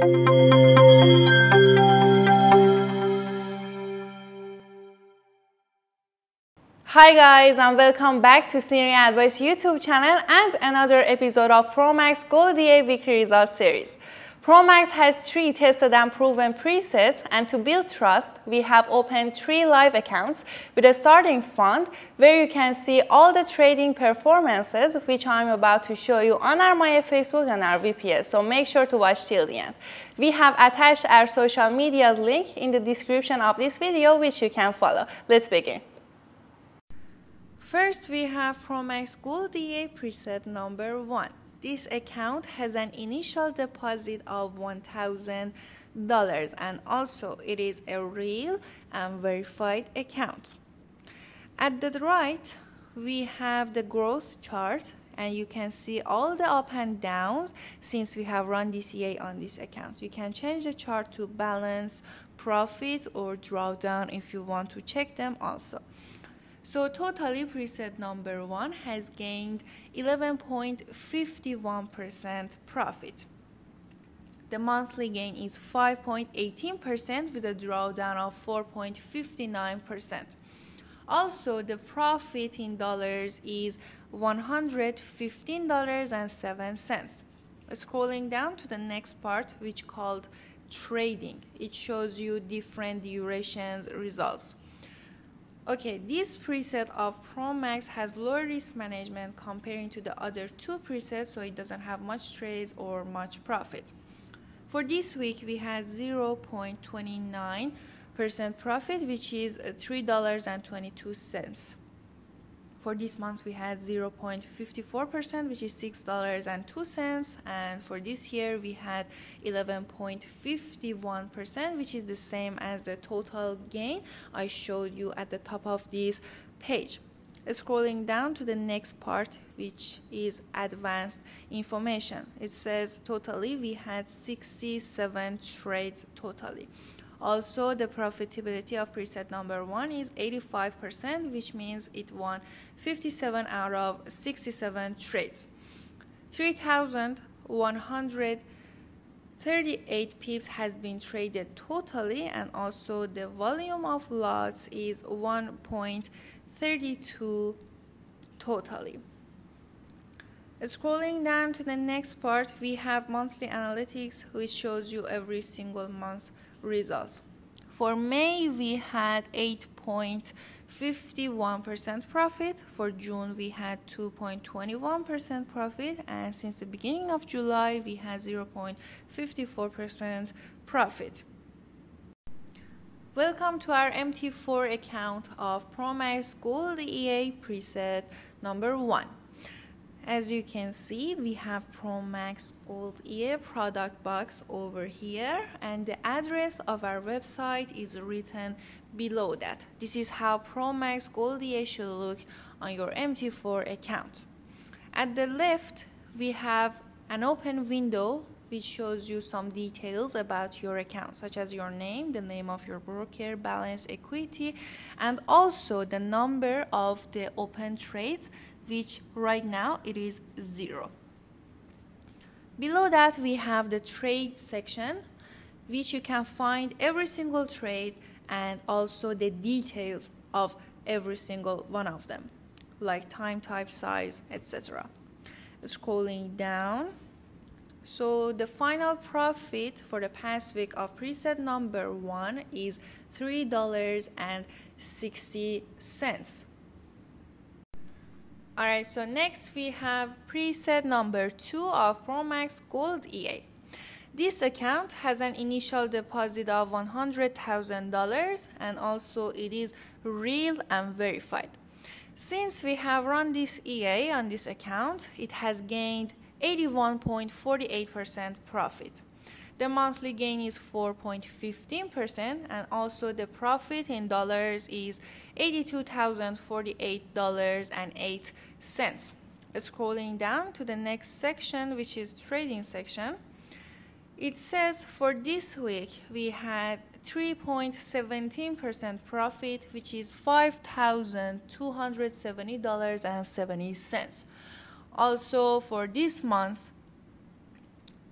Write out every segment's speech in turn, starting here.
Hi guys, and welcome back to Senior Advice YouTube channel and another episode of Promax Gold EA Weekly Results series. Promax has 3 tested and proven presets, and to build trust, we have opened 3 live accounts with a starting fund where you can see all the trading performances which I'm about to show you on our Myfxbook and our VPS, so make sure to watch till the end. We have attached our social media's link in the description of this video which you can follow. Let's begin. First, we have Promax Gold EA preset number 1. This account has an initial deposit of $1,000 and also it is a real and verified account. At the right, we have the growth chart and you can see all the up and downs since we have run this EA on this account. You can change the chart to balance, profit or drawdown if you want to check them also. So totally preset number 1 has gained 11.51% profit. The monthly gain is 5.18% with a drawdown of 4.59%. Also, the profit in dollars is $115.07. Scrolling down to the next part, which called trading, it shows you different durations results. Okay, this preset of Promax has lower risk management comparing to the other 2 presets, so it doesn't have much trades or much profit. For this week, we had 0.29% profit, which is $3.22. For this month, we had 0.54%, which is $6.02. And for this year, we had 11.51%, which is the same as the total gain I showed you at the top of this page. Scrolling down to the next part, which is advanced information. It says totally we had 67 trades totally. Also, the profitability of preset number 1 is 85%, which means it won 57 out of 67 trades. 3,138 pips has been traded totally, and also the volume of lots is 1.32 totally. Scrolling down to the next part, we have monthly analytics, which shows you every single month results. For May, we had 8.51% profit. For June, we had 2.21% profit. And since the beginning of July, we had 0.54% profit. Welcome to our MT4 account of Promax Gold EA preset number 1. As you can see, we have Promax Gold EA product box over here, and the address of our website is written below that. This is how Promax Gold EA should look on your MT4 account. At the left, we have an open window which shows you some details about your account, such as your name, the name of your broker, balance, equity, and also the number of the open trades, which right now it is 0. Below that, we have the trade section, which you can find every single trade and also the details of every single one of them, like time, type, size, etc. Scrolling down, so the final profit for the past week of preset number 1 is $3.60. Alright, so next we have preset number 2 of Promax Gold EA. This account has an initial deposit of $100,000 and also it is real and verified. Since we have run this EA on this account, it has gained 81.48% profit. The monthly gain is 4.15%, and also the profit in dollars is $82,048.08. Scrolling down to the next section, which is trading section, it says for this week we had 3.17% profit, which is $5,270.70. Also for this month,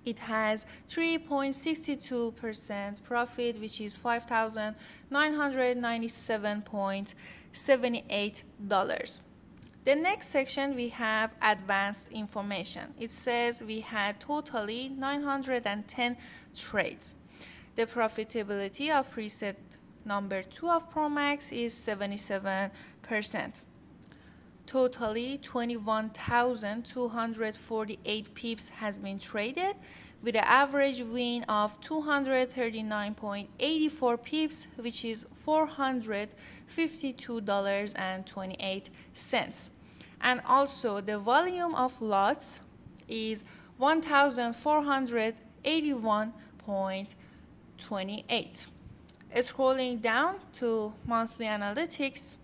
it has 3.62% profit, which is $5,997.78. The next section we have advanced information. It says we had totally 910 trades. The profitability of preset number 2 of Promax is 77%. Totally 21,248 pips has been traded with an average win of 239.84 pips, which is $452.28. And also the volume of lots is 1,481.28. Scrolling down to monthly analytics,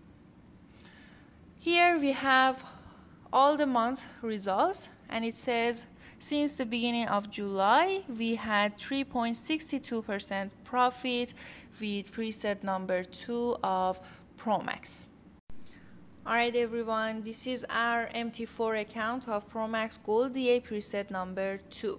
here we have all the month results, and it says since the beginning of July we had 3.62% profit with preset number 2 of Promax. Alright everyone, this is our MT4 account of Promax Gold EA preset number 2.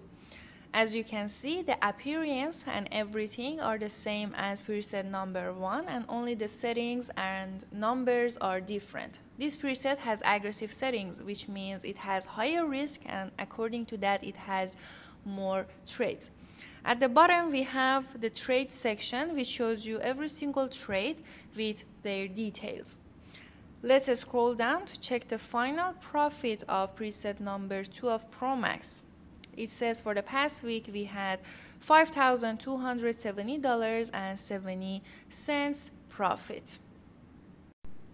As you can see, the appearance and everything are the same as preset number 1, and only the settings and numbers are different. This preset has aggressive settings, which means it has higher risk, and according to that it has more trades. At the bottom we have the trade section, which shows you every single trade with their details. Let's scroll down to check the final profit of preset number 2 of Promax. It says for the past week we had $5,270.70 profit.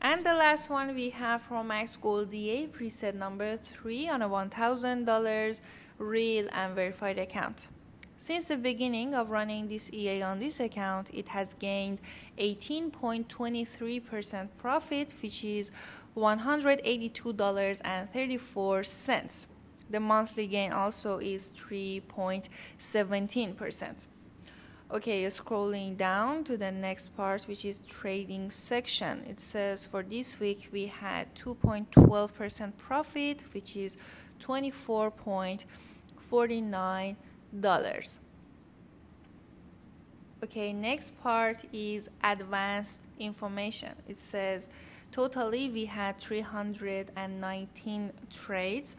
And the last one we have Promax Gold EA preset number 3 on a $1,000 real and verified account. Since the beginning of running this EA on this account, it has gained 18.23% profit, which is $182.34. The monthly gain also is 3.17%. Okay, scrolling down to the next part, which is trading section. It says for this week we had 2.12% profit, which is $24.49. Okay, next part is advanced information. It says totally we had 319 trades.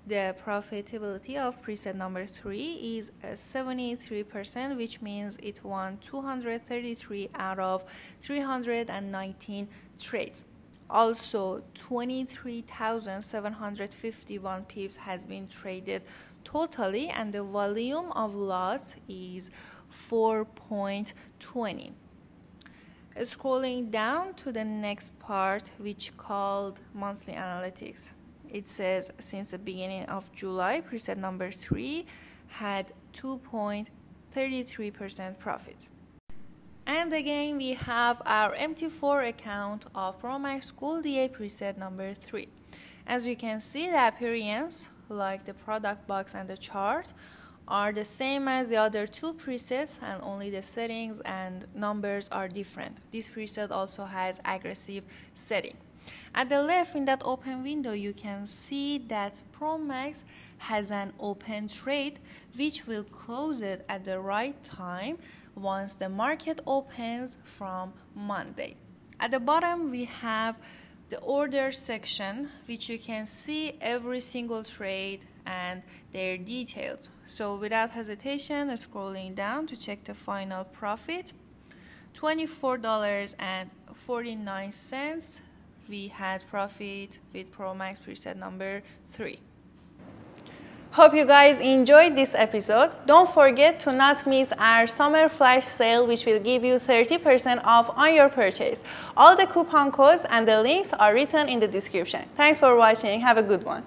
The profitability of preset number 3 is 73%, which means it won 233 out of 319 trades. Also, 23,751 pips has been traded totally, and the volume of lots is 4.20. Scrolling down to the next part, which called monthly analytics. It says since the beginning of July, preset number 3 had 2.33% profit. And again, we have our MT4 account of Promax Gold EA preset number 3. As you can see, the appearance, like the product box and the chart, are the same as the other two presets, and only the settings and numbers are different. This preset also has aggressive setting. At the left in that open window, you can see that Promax has an open trade which will close it at the right time once the market opens from Monday. At the bottom we have the order section, which you can see every single trade and their details. So without hesitation, scrolling down to check the final profit, $24.49 we had profit with Promax preset number 3. Hope you guys enjoyed this episode. Don't forget to not miss our summer flash sale, which will give you 30% off on your purchase. All the coupon codes and the links are written in the description. Thanks for watching. Have a good one.